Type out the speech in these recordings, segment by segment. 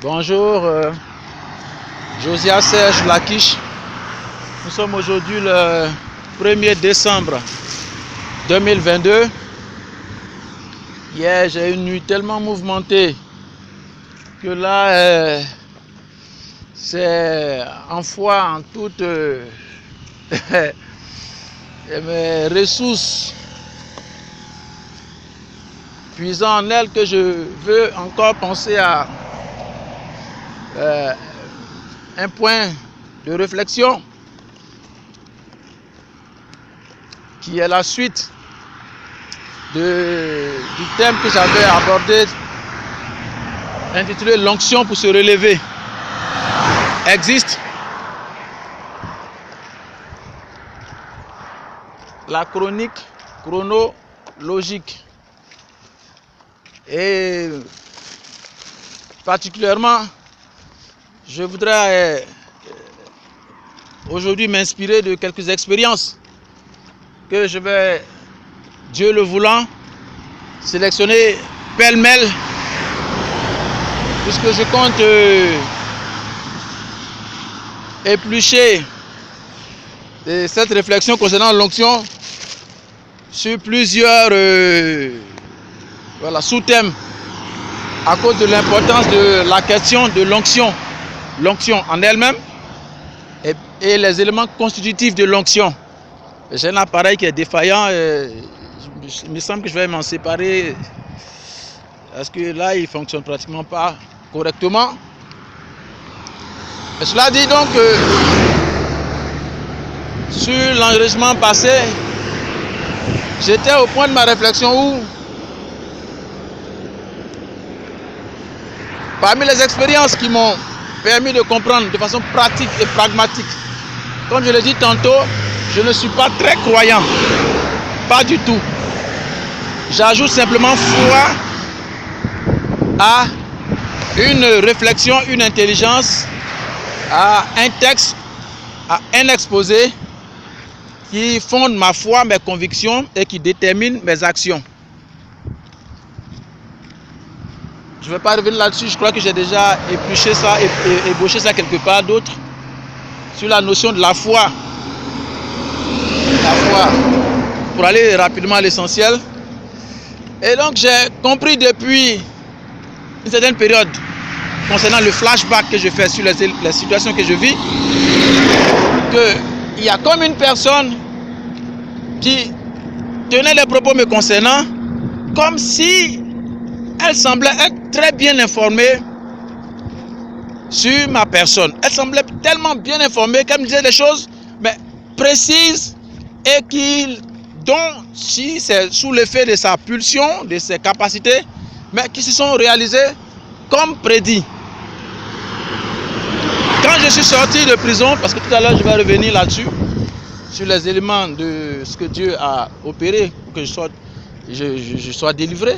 Bonjour, Josiah Serge Lakish. Nous sommes aujourd'hui le 1er décembre 2022. Hier, j'ai eu une nuit tellement mouvementée que là, c'est en foi, en toutes mes ressources, puisant en elles, que je veux encore penser à un point de réflexion qui est la suite du thème que j'avais abordé, intitulé l'onction pour se relever. Existe la chronique chronologique et particulièrement je voudrais aujourd'hui m'inspirer de quelques expériences que je vais, Dieu le voulant, sélectionner pêle-mêle, puisque je compte éplucher cette réflexion concernant l'onction sur plusieurs sous-thèmes à cause de l'importance de la question de l'onction en elle-même et les éléments constitutifs de l'onction. J'ai un appareil qui est défaillant, il me semble que je vais m'en séparer parce que là il ne fonctionne pratiquement pas correctement. Et cela dit donc que sur l'enregistrement passé, j'étais au point de ma réflexion où, parmi les expériences qui m'ont permis de comprendre de façon pratique et pragmatique, comme je l'ai dit tantôt, je ne suis pas très croyant, pas du tout. J'ajoute simplement foi à une réflexion, une intelligence, à un texte, à un exposé qui fonde ma foi, mes convictions et qui détermine mes actions. Je ne vais pas revenir là-dessus, je crois que j'ai déjà épluché ça, ébauché ça quelque part d'autre, sur la notion de la foi. La foi, pour aller rapidement à l'essentiel. Et donc j'ai compris depuis une certaine période, concernant le flashback que je fais sur les situations que je vis, qu'il y a comme une personne qui tenait les propos me concernant, comme si elle semblait être très bien informée sur ma personne. Elle semblait tellement bien informée qu'elle me disait des choses mais précises et dont si c'est sous l'effet de sa pulsion, de ses capacités, mais qui se sont réalisées comme prédit. Quand je suis sorti de prison, parce que tout à l'heure je vais revenir là-dessus, sur les éléments de ce que Dieu a opéré pour que je sois délivré.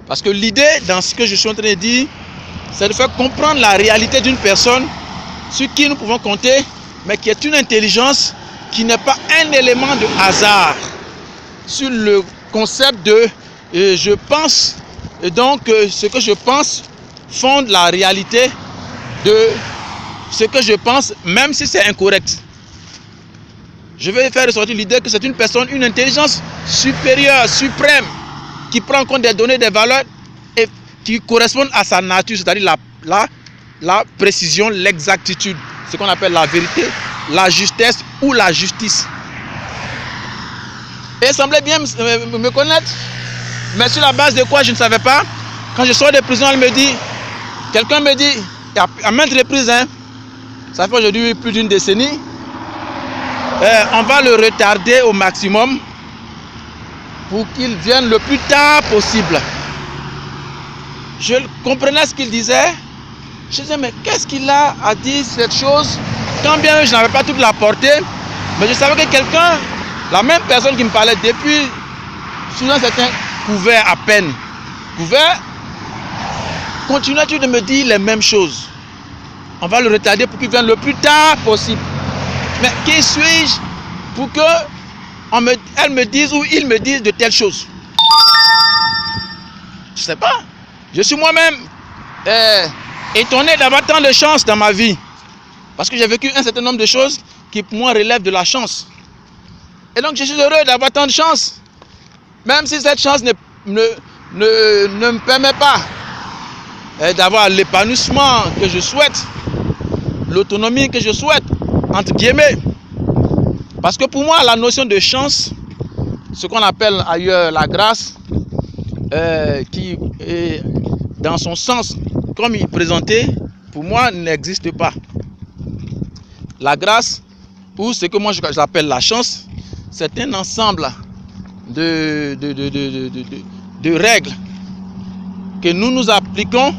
Parce que l'idée dans ce que je suis en train de dire, c'est de faire comprendre la réalité d'une personne sur qui nous pouvons compter, mais qui est une intelligence qui n'est pas un élément de hasard. Sur le concept de je pense, et donc ce que je pense fonde la réalité de ce que je pense, même si c'est incorrect. Je vais faire ressortir l'idée que c'est une personne, une intelligence supérieure, suprême, qui prend en compte des données, des valeurs et qui correspondent à sa nature, c'est-à-dire la précision, l'exactitude, ce qu'on appelle la vérité, la justesse ou la justice. Et elle semblait bien me connaître, mais sur la base de quoi je ne savais pas. Quand je sors de prison, quelqu'un me dit, à maintes reprises, ça fait aujourd'hui plus d'une décennie, on va le retarder au maximum pour qu'il vienne le plus tard possible. Je comprenais ce qu'il disait. Je disais, mais qu'est-ce qu'il a à dire cette chose? Quand bien je n'avais pas toute la portée, mais je savais que quelqu'un, la même personne qui me parlait depuis, sous un certain couvert à peine, continuait de me dire les mêmes choses. On va le retarder pour qu'il vienne le plus tard possible. Mais qui suis-je pour que elle me dise ou il me dise de telles choses? Je ne sais pas. Je suis moi-même étonné d'avoir tant de chance dans ma vie. Parce que j'ai vécu un certain nombre de choses qui pour moi relèvent de la chance. Et donc je suis heureux d'avoir tant de chance. Même si cette chance ne me permet pas d'avoir l'épanouissement que je souhaite, l'autonomie que je souhaite, entre guillemets. Parce que pour moi, la notion de chance, ce qu'on appelle ailleurs la grâce, qui est dans son sens, comme il est présenté, pour moi, n'existe pas. La grâce, ou ce que moi j'appelle la chance, c'est un ensemble de règles que nous appliquons,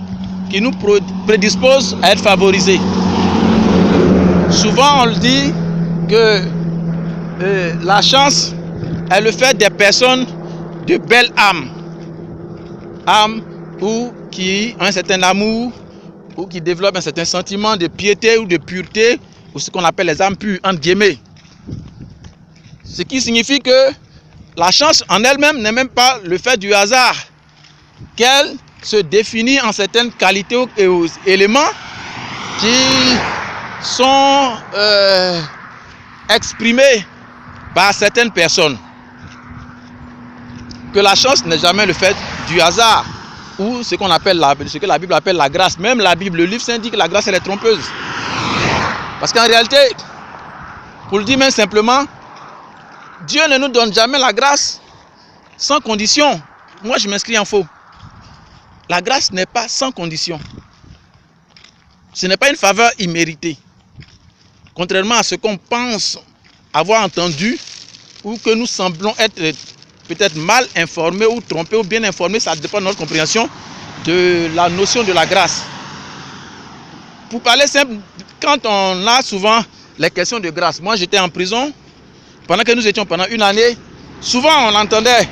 qui nous prédisposent à être favorisés. Souvent, on le dit que la chance est le fait des personnes de belle âme. Âme ou qui ont un certain amour, ou qui développent un certain sentiment de piété ou de pureté, ou ce qu'on appelle les âmes pures, entre guillemets. Ce qui signifie que la chance en elle-même n'est même pas le fait du hasard, qu'elle se définit en certaines qualités et éléments qui sont exprimés par certaines personnes. Que la chance n'est jamais le fait du hasard, ou ce qu'on appelle ce que la Bible appelle la grâce. Même la Bible, le livre saint dit que la grâce elle est trompeuse. Parce qu'en réalité, pour le dire même simplement, Dieu ne nous donne jamais la grâce sans condition. Moi je m'inscris en faux. La grâce n'est pas sans condition. Ce n'est pas une faveur imméritée. Contrairement à ce qu'on pense avoir entendu, ou que nous semblons être peut-être mal informés ou trompés ou bien informés, ça dépend de notre compréhension de la notion de la grâce. Pour parler simple, quand on a souvent les questions de grâce, moi j'étais en prison, pendant que nous étions pendant une année, souvent on entendait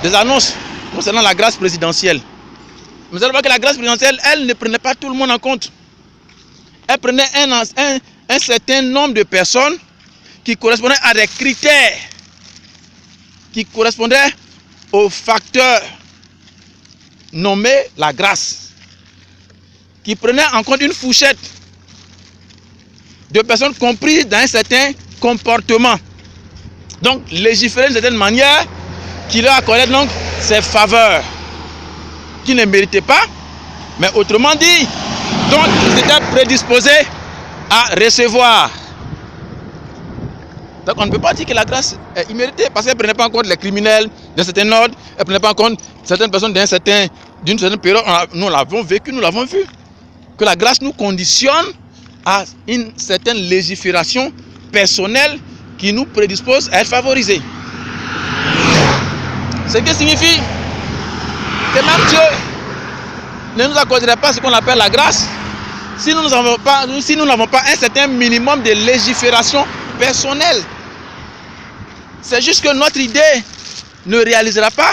des annonces concernant la grâce présidentielle. Vous allez voir que la grâce présidentielle, elle ne prenait pas tout le monde en compte. Elle prenait un certain nombre de personnes qui correspondaient à des critères, qui correspondaient aux facteurs nommés la grâce, qui prenaient en compte une fourchette de personnes comprises dans un certain comportement. Donc légiférer d'une certaine manière qui leur accordait donc ces faveurs qui ne méritaient pas, mais autrement dit, donc ils étaient prédisposés à recevoir. Donc on ne peut pas dire que la grâce est imméritée parce qu'elle ne prenait pas en compte les criminels d'un certain ordre, elle ne prenait pas en compte certaines personnes d'une certaine période. Nous l'avons vécu, nous l'avons vu. Que la grâce nous conditionne à une certaine légifération personnelle qui nous prédispose à être favorisés. Ce qui signifie que même Dieu ne nous accorderait pas ce qu'on appelle la grâce si nous n'avons pas un certain minimum de légifération personnelle. C'est juste que notre idée ne réalisera pas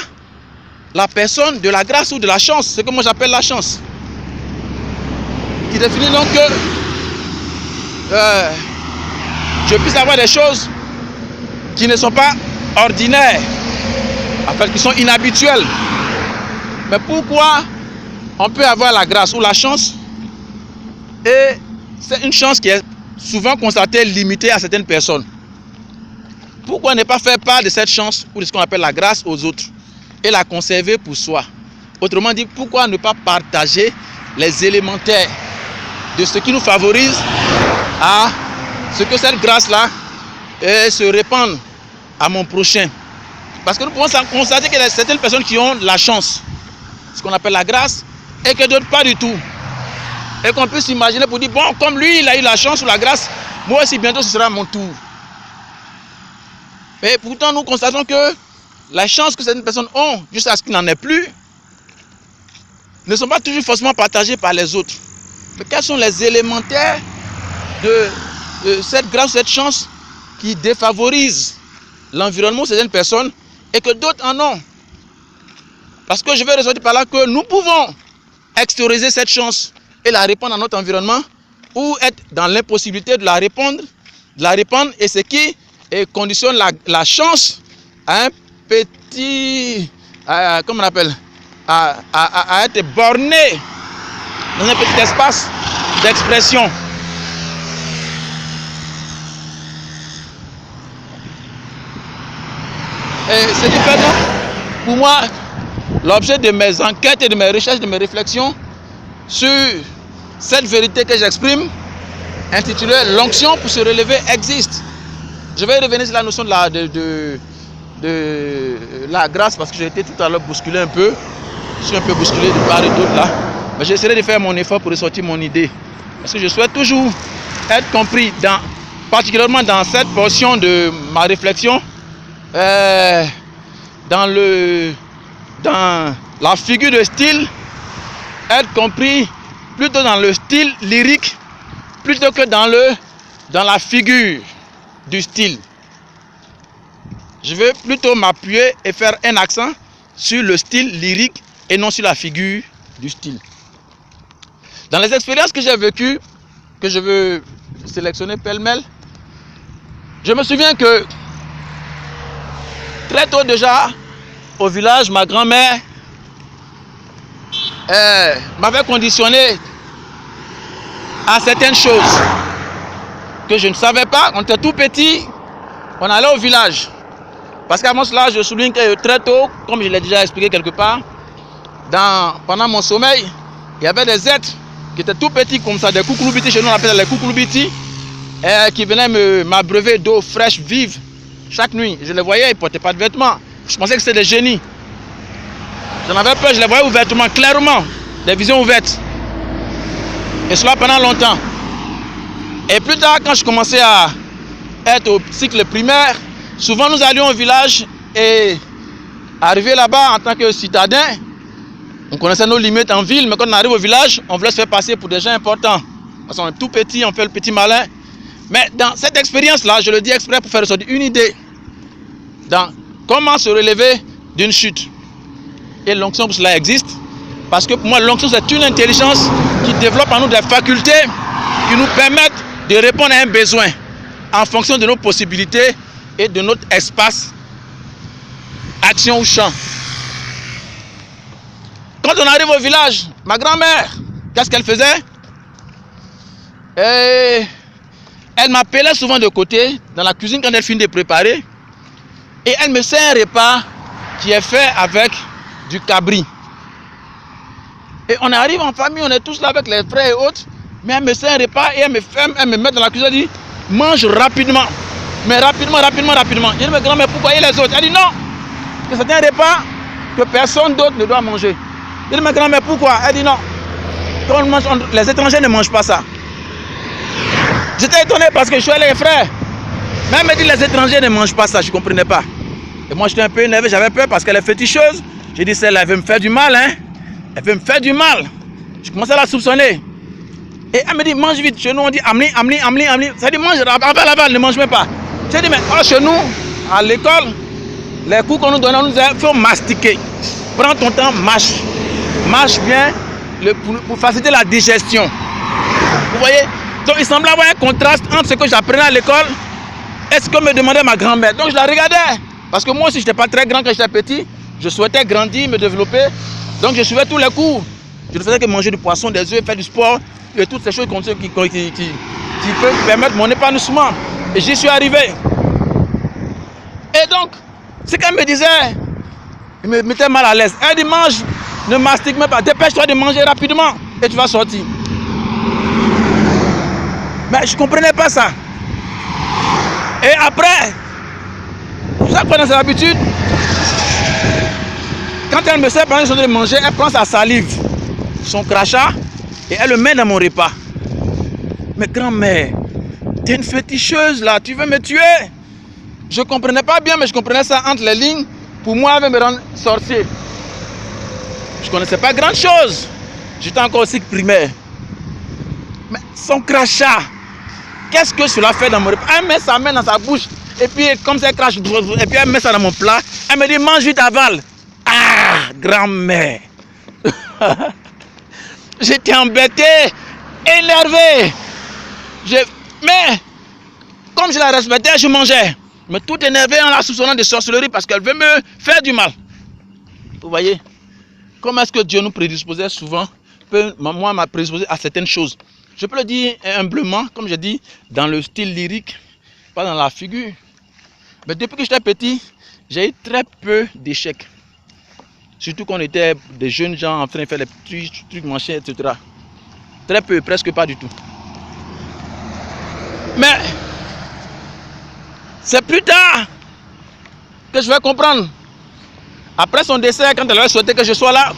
la personne de la grâce ou de la chance, ce que moi j'appelle la chance. Qui définit donc que je puisse avoir des choses qui ne sont pas ordinaires, en fait, qui sont inhabituelles. Mais pourquoi on peut avoir la grâce ou la chance et c'est une chance qui est souvent constatée limitée à certaines personnes? Pourquoi ne pas faire part de cette chance ou de ce qu'on appelle la grâce aux autres et la conserver pour soi? Autrement dit, pourquoi ne pas partager les élémentaires de ce qui nous favorise à ce que cette grâce-là se répande à mon prochain? Parce que nous pouvons constater qu'il y a certaines personnes qui ont la chance, ce qu'on appelle la grâce, et que d'autres pas du tout. Et qu'on puisse s'imaginer pour dire, bon, comme lui, il a eu la chance ou la grâce, moi aussi bientôt ce sera mon tour. Mais pourtant, nous constatons que la chance que certaines personnes ont, jusqu'à ce qu'il n'en ait plus, ne sont pas toujours forcément partagées par les autres. Mais quels sont les élémentaires de cette grâce, cette chance qui défavorise l'environnement de certaines personnes et que d'autres en ont? Parce que je vais ressortir par là que nous pouvons extérioriser cette chance et la répandre dans notre environnement ou être dans l'impossibilité de la répandre, et ce qui conditionne la chance à un petit, comment on appelle, à être borné dans un petit espace d'expression. Et c'est du fait, pour moi, l'objet de mes enquêtes et de mes recherches, de mes réflexions sur cette vérité que j'exprime, intitulée l'onction pour se relever, existe. Je vais revenir sur la notion de la grâce parce que j'ai été tout à l'heure bousculé un peu. Je suis un peu bousculé de part et d'autre là. Mais j'essaierai de faire mon effort pour ressortir mon idée. Parce que je souhaite toujours être compris, particulièrement dans cette portion de ma réflexion, dans la figure de style, être compris plutôt dans le style lyrique plutôt que dans la figure du style. Je veux plutôt m'appuyer et faire un accent sur le style lyrique et non sur la figure du style. Dans les expériences que j'ai vécues, que je veux sélectionner pêle-mêle, je me souviens que très tôt déjà, au village, ma grand-mère m'avait conditionné à certaines choses que je ne savais pas. On était tout petit, on allait au village. Parce qu'avant cela, je souligne que très tôt, comme je l'ai déjà expliqué quelque part, pendant mon sommeil, il y avait des êtres qui étaient tout petits comme ça, des koukoulubiti, chez nous on appelle les koukoulubiti, qui venaient m'abreuver d'eau fraîche, vive, chaque nuit. Je les voyais, ils ne portaient pas de vêtements. Je pensais que c'était des génies. J'en avais peur, je les voyais ouvertement, clairement, des visions ouvertes. Et cela pendant longtemps. Et plus tard, quand je commençais à être au cycle primaire, souvent nous allions au village et arriver là-bas en tant que citadin, on connaissait nos limites en ville, mais quand on arrive au village, on voulait se faire passer pour des gens importants. Parce qu'on est tout petit, on fait le petit malin. Mais dans cette expérience-là, je le dis exprès pour faire ressortir une idée dans comment se relever d'une chute. Et l'onction pour cela existe. Parce que pour moi, l'onction, c'est une intelligence qui développe en nous des facultés qui nous permettent de répondre à un besoin en fonction de nos possibilités et de notre espace, action ou champ. Quand on arrive au village, ma grand-mère, qu'est-ce qu'elle faisait? Elle m'appelait souvent de côté, dans la cuisine quand elle finit de préparer, et elle me sert un repas qui est fait avec du cabri. Et on arrive en famille, on est tous là avec les frères et autres, mais elle me sert un repas et elle me met dans la cuisine, elle dit, mange rapidement, mais rapidement. Je dis, mais grand-mère, pourquoi et les autres? Elle dit, non, que c'est un repas que personne d'autre ne doit manger. Je dis, mais grand-mère, pourquoi? Elle dit, non, quand on mange, les étrangers ne mangent pas ça. J'étais étonné parce que je suis les frères. Mais elle me dit, les étrangers ne mangent pas ça, je ne comprenais pas. Et moi, j'étais un peu énervé, j'avais peur parce qu'elle est féticheuse. J'ai dit, celle-là, elle veut me faire du mal, hein. Elle veut me faire du mal. Je commençais à la soupçonner. Et elle me dit, mange vite. Chez nous, on dit, amli. Ça dit, mange, aval, ne mange même pas. J'ai dit, mais chez nous, à l'école, les cours qu'on nous donne, on nous dit, il faut mastiquer. Prends ton temps, marche. Marche bien pour faciliter la digestion. Vous voyez? Donc, il semblait avoir un contraste entre ce que j'apprenais à l'école et ce que me demandait ma grand-mère. Donc, je la regardais. Parce que moi aussi, je n'étais pas très grand quand j'étais petit. Je souhaitais grandir, me développer. Donc, je suivais tous les cours. Je ne faisais que manger du poisson, des œufs, faire du sport et toutes ces choses qui peuvent permettre mon épanouissement. Et j'y suis arrivé. Et donc, ce qu'elle me disait, il me mettait mal à l'aise. Elle dit, mange, ne mastique même pas. Dépêche-toi de manger rapidement et tu vas sortir. Mais je ne comprenais pas ça. Et après, chaque fois dans ses habitudes, quand elle me sert pendant de manger, elle prend sa salive, son crachat, et elle le met dans mon repas. Mais grand-mère, tu es une féticheuse là, tu veux me tuer? Je ne comprenais pas bien, mais je comprenais ça entre les lignes. Pour moi, elle veut me rendre sorcier. Je ne connaissais pas grand chose. J'étais encore au cycle primaire. Mais son crachat, qu'est-ce que cela fait dans mon repas? Elle met sa main dans sa bouche, et puis comme ça elle crache, et puis elle met ça dans mon plat. Elle me dit, mange vite, avale. Ah, grand-mère. J'étais embêté, énervé. Mais, comme je la respectais, je mangeais. Mais tout énervé en la soupçonnant de sorcellerie parce qu'elle veut me faire du mal. Vous voyez? Comment est-ce que Dieu nous prédisposait souvent, peut, moi, m'a prédisposé à certaines choses. Je peux le dire humblement, comme je dis, dans le style lyrique, pas dans la figure. Mais depuis que j'étais petit, j'ai eu très peu d'échecs. Surtout qu'on était des jeunes gens en train de faire des petits trucs manchés, etc. Très peu, presque pas du tout. Mais c'est plus tard que je vais comprendre. Après son décès, quand elle avait souhaité que je sois là,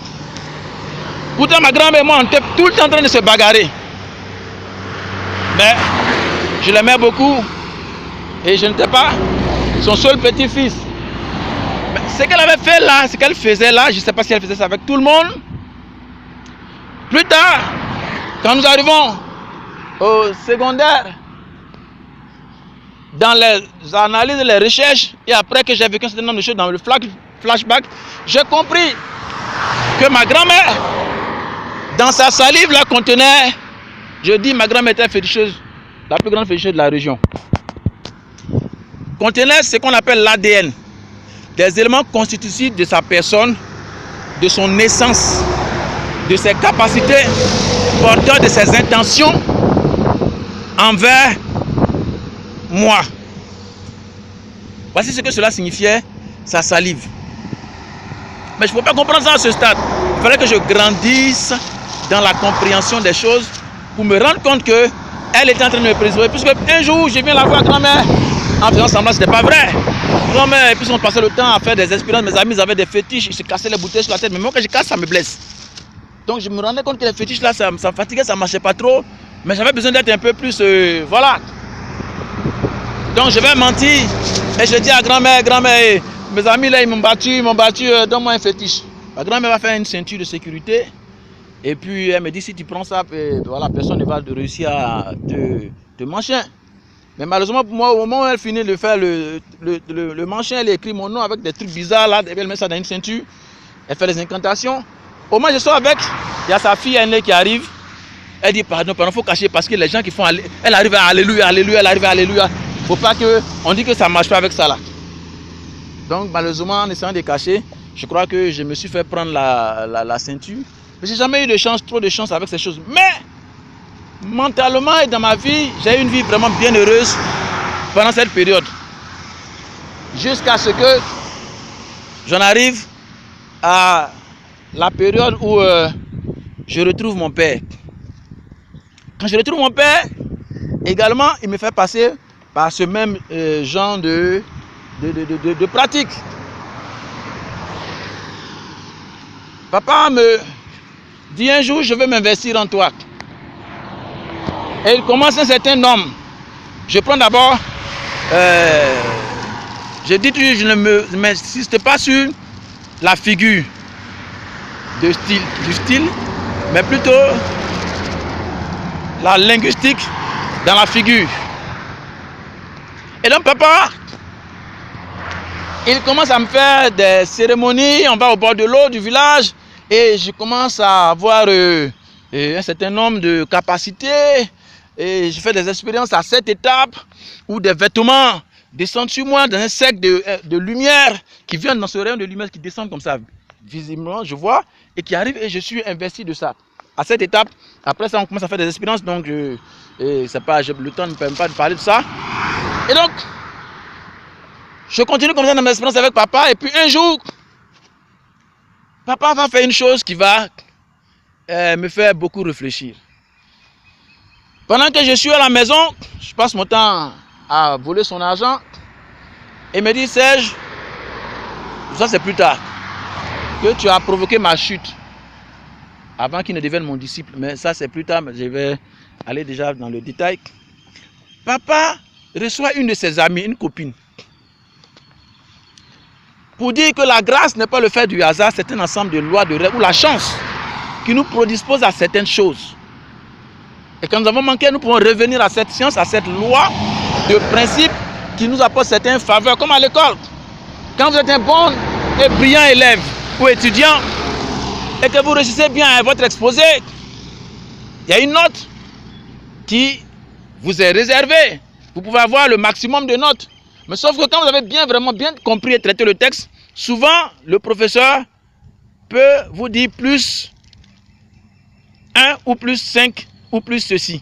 pourtant ma grand-mère et moi, on était tout le temps en train de se bagarrer. Mais je l'aimais beaucoup et je n'étais pas son seul petit-fils. Ce qu'elle avait fait là, ce qu'elle faisait là, je ne sais pas si elle faisait ça avec tout le monde. Plus tard, quand nous arrivons au secondaire, dans les analyses, les recherches, et après que j'ai vécu un certain nombre de choses dans le flashback, j'ai compris que ma grand-mère, dans sa salive, là, contenait, je dis, ma grand-mère était féticheuse, la plus grande féticheuse de la région. Contenait ce qu'on appelle l'ADN, des éléments constitutifs de sa personne, de son naissance, de ses capacités, porteurs de ses intentions envers moi. Voici ce que cela signifiait, sa salive. Mais je ne peux pas comprendre ça à ce stade. Il fallait que je grandisse dans la compréhension des choses pour me rendre compte qu'elle était en train de me préserver. Puisque un jour, je viens la voir grand-mère en faisant semblant que ce n'était pas vrai. Grand-mère, et puis on passait le temps à faire des expériences. Mes amis avaient des fétiches, ils se cassaient les bouteilles sur la tête. Mais moi, quand je casse, ça me blesse. Donc je me rendais compte que les fétiches là, ça me fatiguait, ça ne marchait pas trop. Mais j'avais besoin d'être un peu plus... voilà. Donc je vais mentir et je dis à grand-mère, mes amis là ils m'ont battu, donne-moi un fétiche. Ma grand-mère va faire une ceinture de sécurité et puis elle me dit si tu prends ça, voilà, personne ne va réussir à te mancher. Mais malheureusement pour moi, au moment où elle finit de faire le manchin, elle écrit mon nom avec des trucs bizarres là, elle met ça dans une ceinture, elle fait des incantations. Au moins je sors avec, il y a sa fille aînée qui arrive, elle dit pardon, il faut cacher parce que les gens qui font, elle arrive à alléluia, alléluia, elle arrive à alléluia. Faut pas que on dit que ça marche pas avec ça là. Donc malheureusement en essayant de cacher, je crois que je me suis fait prendre la ceinture. Mais j'ai jamais eu de chance, trop de chance avec ces choses. Mais mentalement et dans ma vie, j'ai eu une vie vraiment bien heureuse pendant cette période. Jusqu'à ce que j'en arrive à la période où je retrouve mon père. Quand je retrouve mon père, également il me fait passer par ce même genre de pratique. Papa me dit un jour, je veux m'investir en toi. Et il commence un certain homme. Je prends d'abord, je dis toujours, je ne m'insiste pas sur la figure du style, mais plutôt la linguistique dans la figure. Et donc papa, il commence à me faire des cérémonies, on va au bord de l'eau du village et je commence à avoir un certain nombre de capacités et je fais des expériences à 7 étapes où des vêtements descendent sur moi dans un cercle de lumière qui vient dans ce rayon de lumière qui descend comme ça, visiblement je vois, et qui arrive et je suis investi de ça. À cette étape, après ça on commence à faire des expériences donc c'est pas, le temps ne me permet pas de parler de ça. Et donc, je continue comme ça dans mes expériences avec papa. Et puis un jour, papa va faire une chose qui va me faire beaucoup réfléchir. Pendant que je suis à la maison, je passe mon temps à voler son argent. Et il me dit, Serge, ça c'est plus tard, que tu as provoqué ma chute. Avant qu'il ne devienne mon disciple. Mais ça c'est plus tard, mais je vais aller déjà dans le détail. Papa reçoit une de ses amies, une copine, pour dire que la grâce n'est pas le fait du hasard, c'est un ensemble de lois, de règles, ou la chance qui nous prédispose à certaines choses. Et quand nous avons manqué, nous pouvons revenir à cette science, à cette loi de principe qui nous apporte certaines faveurs, comme à l'école. Quand vous êtes un bon et brillant élève ou étudiant, et que vous réussissez bien à votre exposé, il y a une note qui vous est réservée. Vous pouvez avoir le maximum de notes. Mais sauf que quand vous avez vraiment bien compris et traité le texte, souvent le professeur peut vous dire plus 1 ou plus 5 ou plus ceci.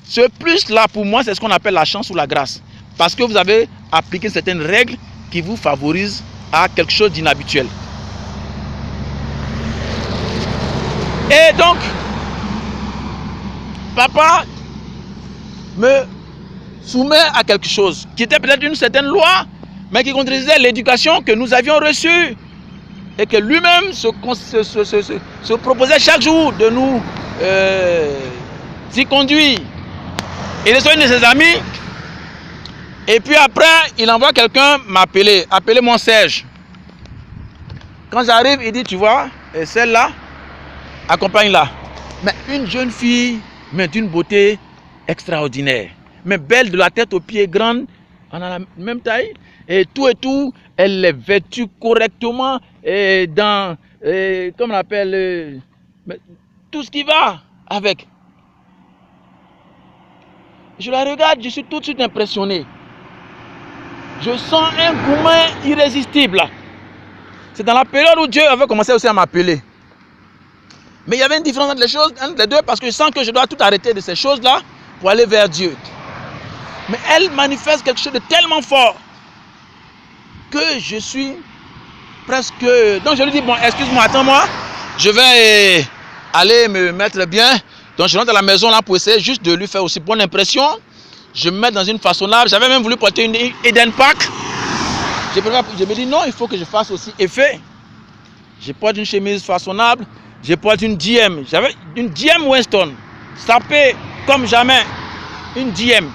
Ce plus là pour moi c'est ce qu'on appelle la chance ou la grâce. Parce que vous avez appliqué certaines règles qui vous favorisent à quelque chose d'inhabituel. Et donc, papa me soumet à quelque chose qui était peut-être une certaine loi, mais qui contredisait l'éducation que nous avions reçue et que lui-même se proposait chaque jour de nous y conduire. Il est sur une de ses amis et puis après il envoie quelqu'un m'appeler, appelez-moi Serge. Quand j'arrive, il dit, tu vois, celle-là, accompagne-la. Mais une jeune fille, mais d'une beauté extraordinaire. Mais belle de la tête aux pieds, grande, on a la même taille. Et tout, elle est vêtue correctement et dans, comment on appelle, tout ce qui va avec. Je la regarde, je suis tout de suite impressionné. Je sens un gourmet irrésistible. C'est dans la période où Dieu avait commencé aussi à m'appeler. Mais il y avait une différence entre les deux parce que je sens que je dois tout arrêter de ces choses-là pour aller vers Dieu. Mais elle manifeste quelque chose de tellement fort que je suis presque... Donc je lui dis, bon, excuse-moi, attends-moi, je vais aller me mettre bien. Donc je rentre à la maison là pour essayer juste de lui faire aussi bonne impression. Je me mets dans une façonnable. J'avais même voulu porter une Eden Pack. Je me dis non, il faut que je fasse aussi effet. Je porte une chemise façonnable. Je porte une DM. J'avais une DM Winston. Sapée comme jamais. Une DM.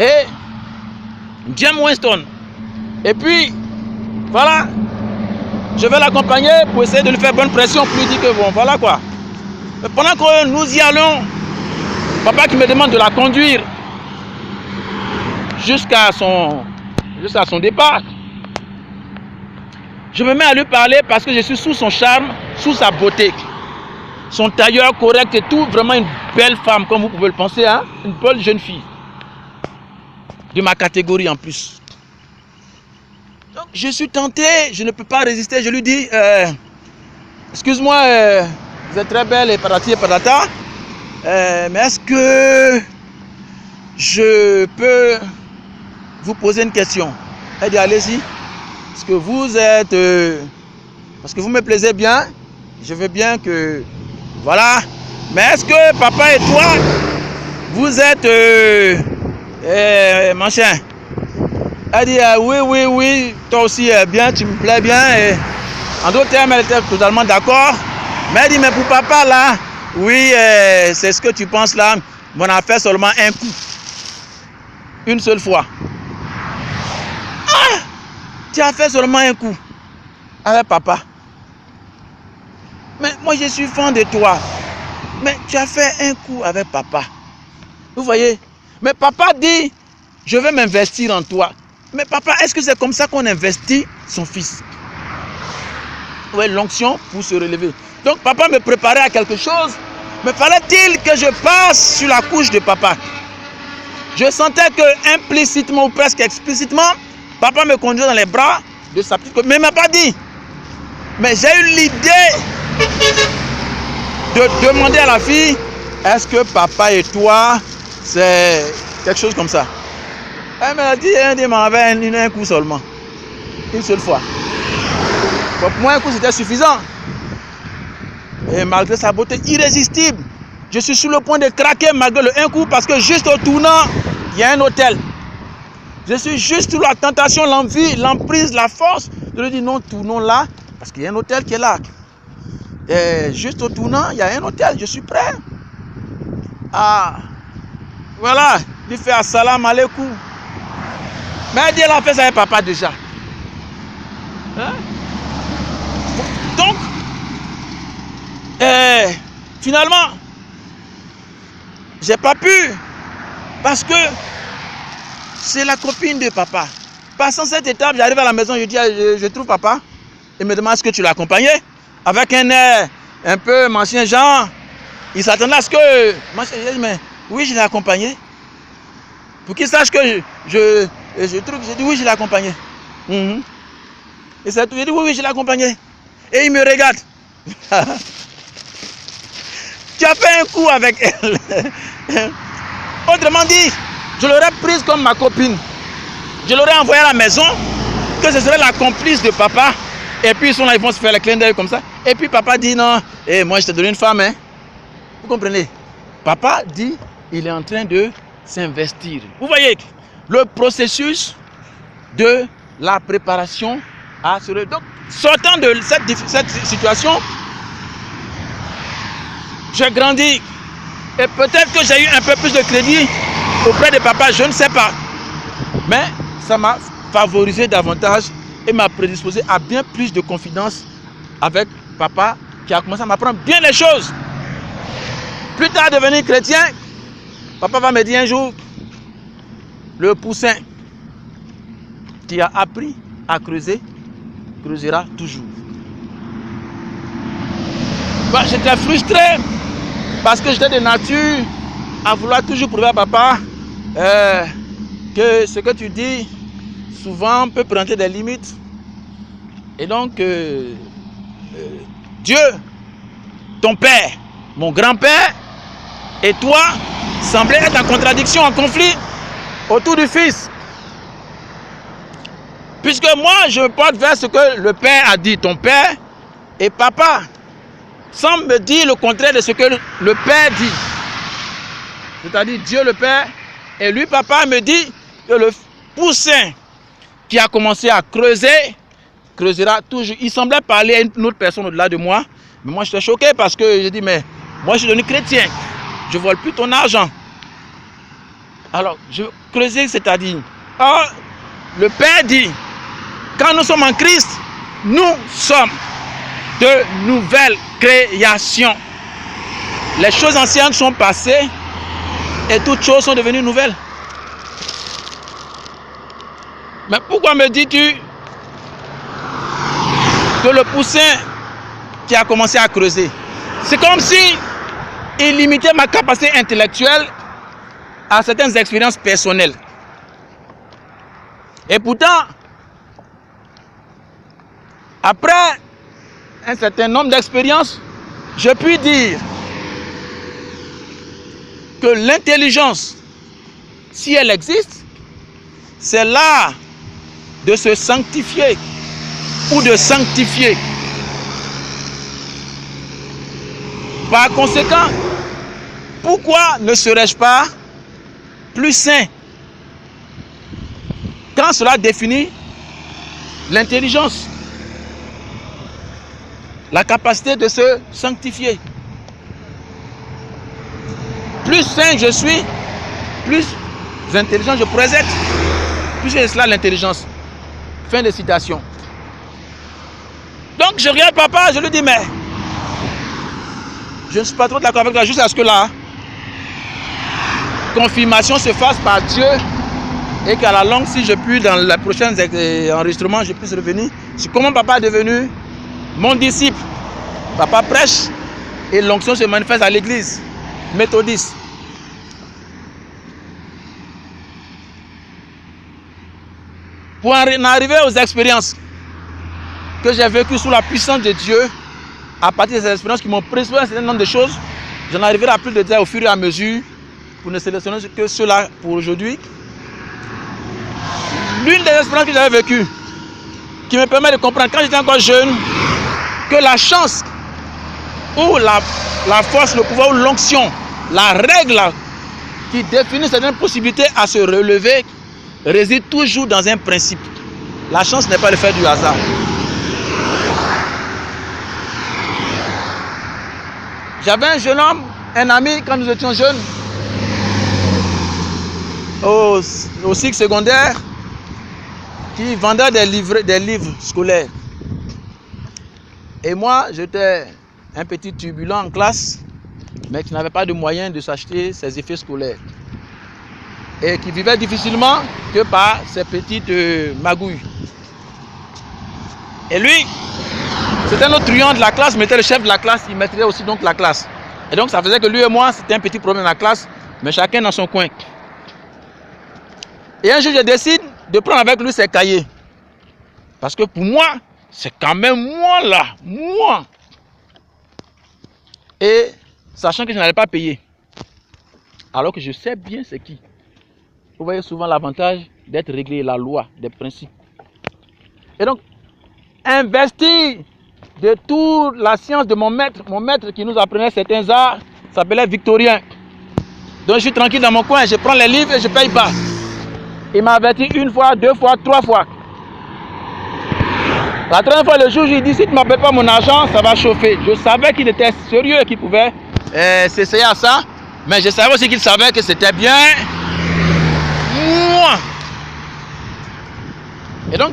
Et une DM Winston. Et puis, voilà. Je vais l'accompagner pour essayer de lui faire bonne pression. Pour lui dire que bon, voilà quoi. Mais pendant que nous y allons, papa qui me demande de la conduire jusqu'à son départ. Je me mets à lui parler parce que je suis sous son charme, sous sa beauté. Son tailleur correct et tout, vraiment une belle femme, comme vous pouvez le penser, hein? Une belle jeune fille. De ma catégorie en plus. Donc je suis tenté, je ne peux pas résister. Je lui dis, excuse-moi, vous êtes très belle et patati et patata. Mais est-ce que je peux vous poser une question? Elle dit, allez-y. Parce que vous êtes... parce que vous me plaisez bien. Je veux bien que... Voilà. Mais est-ce que papa et toi, vous êtes... machin. Elle dit, oui. Toi aussi, bien, tu me plais bien. Et en d'autres termes, elle était totalement d'accord. Mais elle dit, mais pour papa là, oui, c'est ce que tu penses là. Mais on a fait seulement un coup. Une seule fois. Ah! Tu as fait seulement un coup avec papa. Mais moi je suis fan de toi. Mais tu as fait un coup avec papa. Vous voyez? Mais papa dit, je vais m'investir en toi. Mais papa, est-ce que c'est comme ça qu'on investit son fils? Oui, l'onction pour se relever. Donc papa me préparait à quelque chose. Mais fallait-il que je passe sur la couche de papa? Je sentais que implicitement ou presque explicitement, papa me conduisait dans les bras de sa petite copine. Mais il ne m'a pas dit. Mais j'ai eu l'idée de demander à la fille, est-ce que papa et toi, c'est quelque chose comme ça? Elle m'a dit, elle m'avait un coup seulement. Une seule fois. Pour moi, un coup, c'était suffisant. Et malgré sa beauté irrésistible, je suis sur le point de craquer malgré le un coup parce que juste au tournant, il y a un hôtel. Je suis juste sous la tentation, l'envie, l'emprise, la force de lui dire non, tournons là parce qu'il y a un hôtel qui est là. Et juste au tournant, il y a un hôtel, je suis prêt. Ah, voilà, il fait assalam alaikum. Mais elle a fait ça avec papa déjà. Hein? Donc, finalement, j'ai pas pu parce que c'est la copine de papa. Passant cette étape, j'arrive à la maison, je dis, je trouve papa. Il me demande est-ce que tu l'as accompagné avec un air un peu ancien genre. Il s'attendait à ce que... Moi, je dis, mais oui, je l'ai accompagné. Pour qu'il sache que je trouve, j'ai dit oui, je l'ai accompagné. Et c'est tout, j'ai dit oui, je l'ai accompagné. Et il me regarde. Tu as fait un coup avec elle. Autrement dit, je l'aurais prise comme ma copine. Je l'aurais envoyée à la maison, que ce serait la complice de papa. Et puis ils sont là, ils vont se faire le clin d'œil comme ça. Et puis papa dit non, moi je t'ai donné une femme. Hein. Vous comprenez? Papa dit, il est en train de s'investir. Vous voyez le processus de la préparation à ce... Donc, sortant de cette situation, j'ai grandi. Et peut-être que j'ai eu un peu plus de crédit auprès de papa, je ne sais pas. Mais ça m'a favorisé davantage et m'a prédisposé à bien plus de confidence avec papa qui a commencé à m'apprendre bien les choses. Plus tard, devenir chrétien, papa va me dire un jour, le poussin qui a appris à creuser, creusera toujours. Bah, j'étais frustré parce que j'étais de nature à vouloir toujours prouver à papa que ce que tu dis souvent peut prendre des limites. Et donc, Dieu, ton père, mon grand-père et toi semblaient être en contradiction, en conflit autour du fils. Puisque moi, je me porte vers ce que le père a dit, ton père, et papa semble me dire le contraire de ce que le père dit. C'est-à-dire Dieu le père, et lui, papa, me dit que le poussin qui a commencé à creuser, creusera toujours. Il semblait parler à une autre personne au-delà de moi, mais moi, j'étais choqué parce que je dis, mais moi, je suis devenu chrétien, je ne vole plus ton argent. Alors, je creusais, c'est-à-dire, le père dit, quand nous sommes en Christ, nous sommes de nouvelles créations. Les choses anciennes sont passées et toutes choses sont devenues nouvelles. Mais pourquoi me dis-tu que le poussin qui a commencé à creuser, c'est comme si il limitait ma capacité intellectuelle à certaines expériences personnelles. Et pourtant, après un certain nombre d'expériences, je puis dire que l'intelligence, si elle existe, c'est l'art de se sanctifier ou de sanctifier. Par conséquent, pourquoi ne serais-je pas plus saint quand cela définit l'intelligence, la capacité de se sanctifier? Plus saint je suis, plus intelligent je pourrais être. Plus c'est cela l'intelligence. Fin de citation. Donc je regarde papa, je lui dis, mais je ne suis pas trop d'accord avec toi, juste à ce que la confirmation se fasse par Dieu et qu'à la longue, si je puis, dans les prochains enregistrements, je puisse revenir sur comment papa est devenu mon disciple. Papa prêche et l'onction se manifeste à l'église méthodiste. Pour en arriver aux expériences que j'ai vécues sous la puissance de Dieu, à partir des expériences qui m'ont précisé un certain nombre de choses, j'en arriverai à plus de dire au fur et à mesure, pour ne sélectionner que cela pour aujourd'hui. L'une des expériences que j'avais vécues, qui me permet de comprendre quand j'étais encore jeune, que la chance, ou la force, le pouvoir, ou l'onction, la règle qui définit certaines possibilités à se relever, réside toujours dans un principe. La chance n'est pas le fait du hasard. J'avais un jeune homme, un ami, quand nous étions jeunes, au cycle secondaire, qui vendait des livres scolaires. Et moi, j'étais un petit turbulent en classe, mais qui n'avait pas de moyens de s'acheter ses effets scolaires. Et qui vivait difficilement que par ces petites magouilles. Et lui, c'était notre truand de la classe, mais était le chef de la classe, il maîtrisait aussi donc la classe. Et donc ça faisait que lui et moi, c'était un petit problème dans la classe, mais chacun dans son coin. Et un jour, je décide de prendre avec lui ses cahiers. Parce que pour moi, c'est quand même moi là, moi. Et sachant que je n'allais pas payer. Alors que je sais bien c'est qui. Vous voyez souvent l'avantage d'être réglé, la loi, des principes. Et donc, investir de toute la science de mon maître qui nous apprenait certains arts, s'appelait Victorien. Donc je suis tranquille dans mon coin, je prends les livres et je ne paye pas. Il m'a averti une fois, deux fois, trois fois. La troisième fois, le jour, il dit, si tu ne m'appelles pas mon argent, ça va chauffer. Je savais qu'il était sérieux et qu'il pouvait s'essayer à ça. Mais je savais aussi qu'il savait que c'était bien moi. Et donc,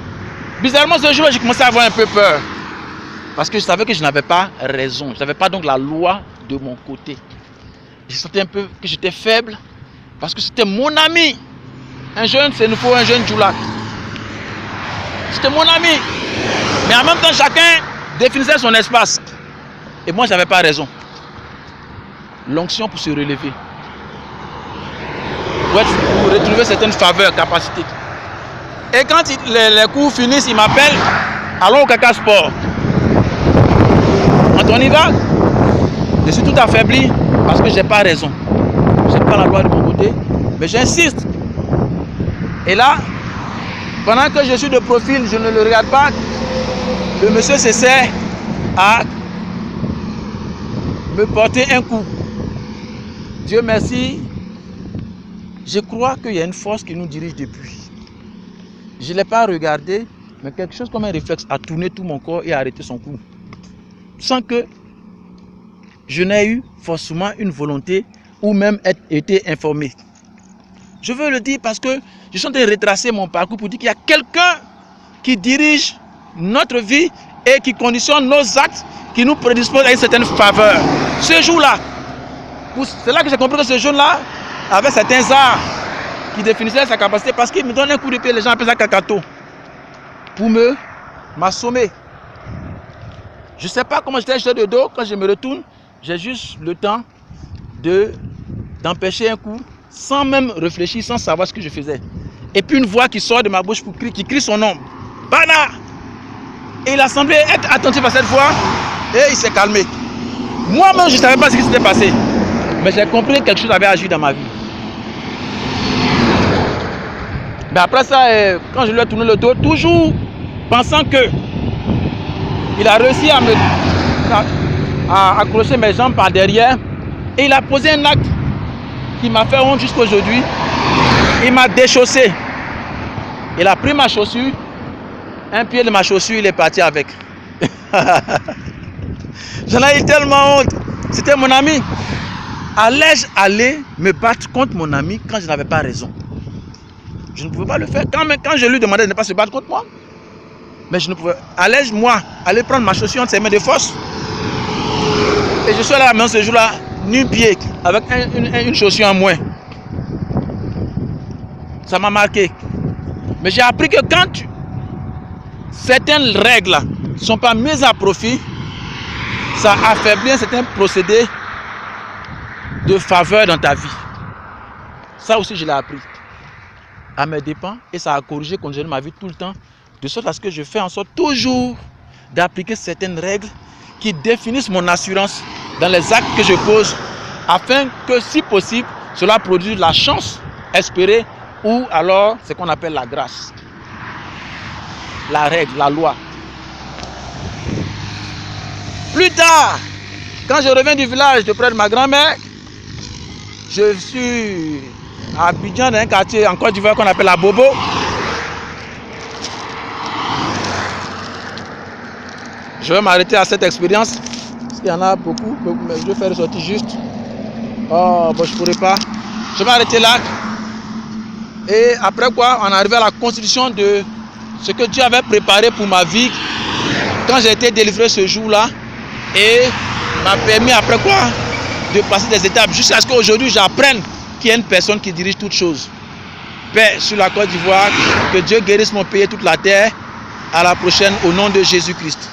bizarrement, ce jour-là, j'ai commencé à avoir un peu peur. Parce que je savais que je n'avais pas raison. Je n'avais pas donc la loi de mon côté. Je sentais un peu que j'étais faible. Parce que c'était mon ami. Un jeune, c'est nous faut un jeune Djoulak. C'était mon ami. Mais en même temps, chacun définissait son espace. Et moi, je n'avais pas raison. L'onction pour se relever. Pour retrouver certaines faveurs, capacités. Et quand les cours finissent, il m'appelle. Allons au Kaka Sport. Quand on y va, je suis tout affaibli parce que je n'ai pas raison. Je n'ai pas la loi de mon côté. Mais j'insiste. Et là, pendant que je suis de profil, je ne le regarde pas. Le monsieur s'essaie à me porter un coup. Dieu merci. Je crois qu'il y a une force qui nous dirige depuis. Je ne l'ai pas regardé, mais quelque chose comme un réflexe a tourné tout mon corps et a arrêté son coup. Sans que je n'ai eu forcément une volonté ou même été informé. Je veux le dire parce que je suis en train de retracer mon parcours pour dire qu'il y a quelqu'un qui dirige notre vie et qui conditionne nos actes, qui nous prédispose à une certaine faveur. Ce jour-là, c'est là que j'ai compris que ce jeune-là avait certains arts qui définissaient sa capacité parce qu'il me donne un coup de pied, les gens appellent ça kakato, pour m'assommer. Je ne sais pas comment j'étais jeté de dos, quand je me retourne, j'ai juste le temps d'empêcher un coup sans même réfléchir, sans savoir ce que je faisais. Et puis une voix qui sort de ma bouche qui crie son nom. Bana! Et il a semblé être attentif à cette voix et il s'est calmé. Moi-même, je ne savais pas ce qui s'était passé. Mais j'ai compris que quelque chose avait agi dans ma vie. Mais après ça, quand je lui ai tourné le dos, toujours pensant que il a réussi à accrocher mes jambes par derrière et il a posé un acte qui m'a fait honte jusqu'à aujourd'hui. Il m'a déchaussé. Il a pris ma chaussure, un pied de ma chaussure, il est parti avec. J'en ai eu tellement honte. C'était mon ami. Allais-je aller me battre contre mon ami quand je n'avais pas raison? Je ne pouvais pas le faire. Quand je lui demandais de ne pas se battre contre moi, mais je ne pouvais. Allais-je, moi, aller prendre ma chaussure entre ses mains de force? Et je suis allé à la maison ce jour-là, nu-pied, avec une chaussure en moins. Ça m'a marqué. Mais j'ai appris que quand certaines règles ne sont pas mises à profit, ça affaiblit un certain procédé de faveur dans ta vie. Ça aussi, je l'ai appris à mes dépens et ça a corrigé, conditionné ma vie tout le temps, de sorte à ce que je fais en sorte toujours d'appliquer certaines règles qui définissent mon assurance dans les actes que je pose, afin que, si possible, cela produise la chance espérée ou alors ce qu'on appelle la grâce. La règle, la loi. Plus tard, quand je reviens du village de près de ma grand-mère, je suis à Abidjan, dans un quartier en Côte d'Ivoire qu'on appelle la Bobo. Je vais m'arrêter à cette expérience, parce qu'il y en a beaucoup, mais je vais faire ressortir juste. Oh, bon, je ne pourrais pas. Je vais m'arrêter là. Et après quoi, on est arrivé à la constitution de ce que Dieu avait préparé pour ma vie quand j'ai été délivré ce jour-là. Et m'a permis après quoi de passer des étapes jusqu'à ce qu'aujourd'hui j'apprenne qu'il y a une personne qui dirige toutes choses. Paix sur la Côte d'Ivoire, que Dieu guérisse mon pays et toute la terre. À la prochaine au nom de Jésus-Christ.